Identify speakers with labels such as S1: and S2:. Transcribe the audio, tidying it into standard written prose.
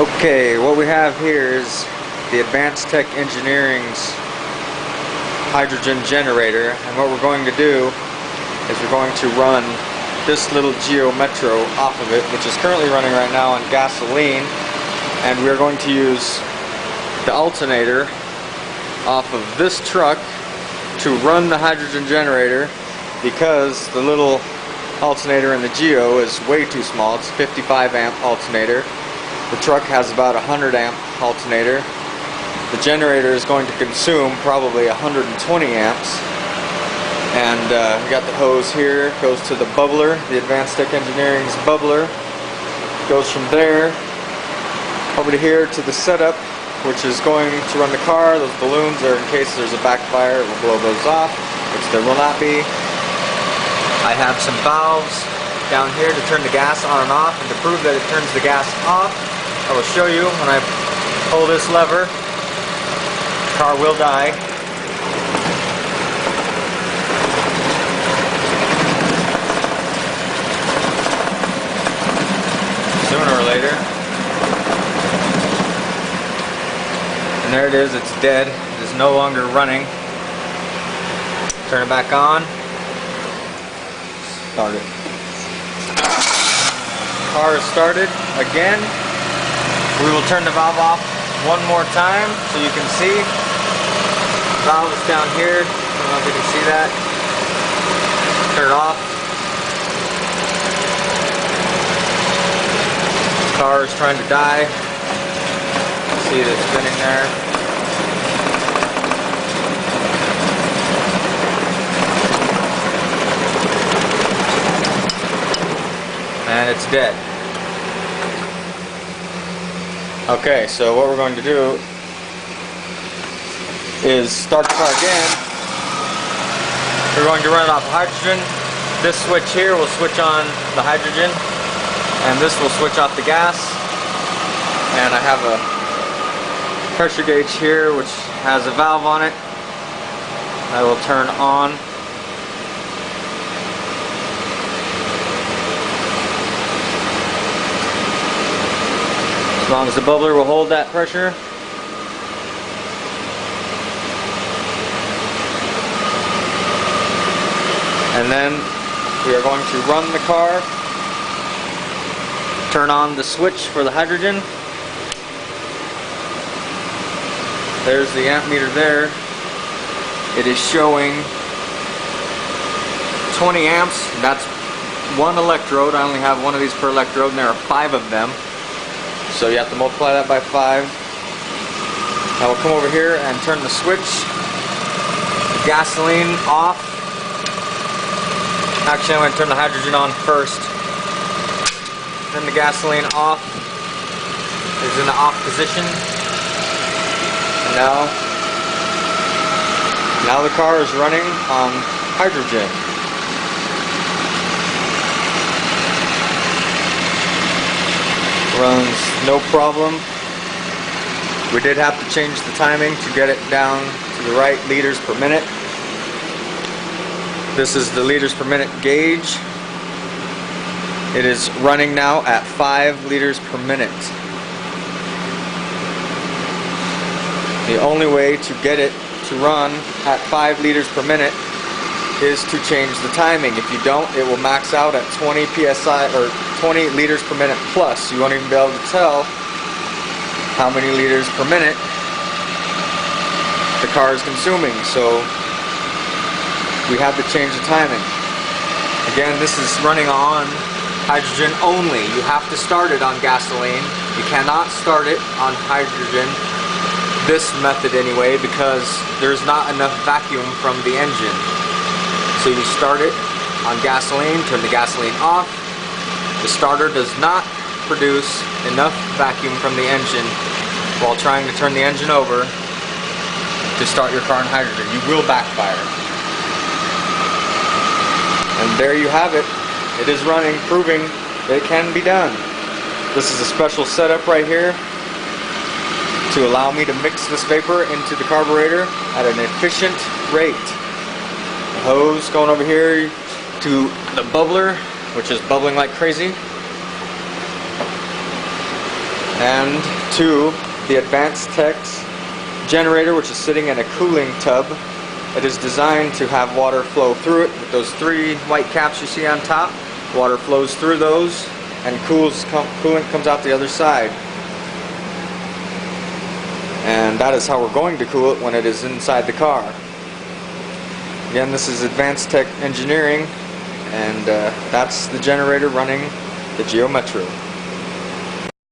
S1: Okay, what we have here is the Advanced Tech Engineering's hydrogen generator, and what we're going to do is we're going to run this little Geo Metro off of it, which is currently running right now on gasoline, and we're going to use the alternator off of this truck to run the hydrogen generator, because the little alternator in the Geo is way too small. It's a 55 amp alternator. The truck has about a 100 amp alternator. The generator is going to consume probably 120 amps. And we got the hose here, goes to the bubbler, the Advanced Tech Engineering's bubbler. Goes from there over to here to the setup, which is going to run the car. Those balloons are in case there's a backfire, it will blow those off, which there will not be. I have some valves down here to turn the gas on and off, and to prove that it turns the gas off, I will show you when I pull this lever. The car will die. Sooner or later. And there it is, it's dead. It is no longer running. Turn it back on. Start it. Car is started again. We will turn the valve off one more time so you can see. The valve is down here. I don't know if you can see that. Turn it off. The car is trying to die. See it spinning there. And it's dead. Okay, so what we're going to do is start the car again. We're going to run it off of hydrogen. This switch here will switch on the hydrogen, and this will switch off the gas. And I have a pressure gauge here which has a valve on it. I will turn on. As long as the bubbler will hold that pressure. And then we are going to run the car, turn on the switch for the hydrogen. There's the amp meter there. It is showing 20 amps. That's one electrode. I only have one of these per electrode, and there are 5 of them. So you have to multiply that by 5. I will come over here and turn the switch. Gasoline off. Actually, I'm going to turn the hydrogen on first. Then the gasoline off. It's in the off position. And now the car is running on hydrogen. Runs no problem. We did have to change the timing to get it down to the right liters per minute. This is the liters per minute gauge. It is running now at 5 liters per minute. The only way to get it to run at 5 liters per minute is to change the timing. If you don't, it will max out at 20 psi or 20 liters per minute plus. You won't even be able to tell how many liters per minute the car is consuming. So we had to change the timing. Again, this is running on hydrogen only. You have to start it on gasoline. You cannot start it on hydrogen, this method anyway, because there's not enough vacuum from the engine. So you start it on gasoline, turn the gasoline off. The starter does not produce enough vacuum from the engine while trying to turn the engine over to start your car on hydrogen. You will backfire. And there you have it. It is running, proving that it can be done. This is a special setup right here to allow me to mix this vapor into the carburetor at an efficient rate. The hose going over here to the bubbler, which is bubbling like crazy. And 2, the Advanced Tech's generator, which is sitting in a cooling tub. It is designed to have water flow through it with those 3 white caps you see on top. Water flows through those and coolant comes out the other side. And that is how we're going to cool it when it is inside the car. Again, this is Advanced Tech Engineering, and that's the generator running the Geo Metro.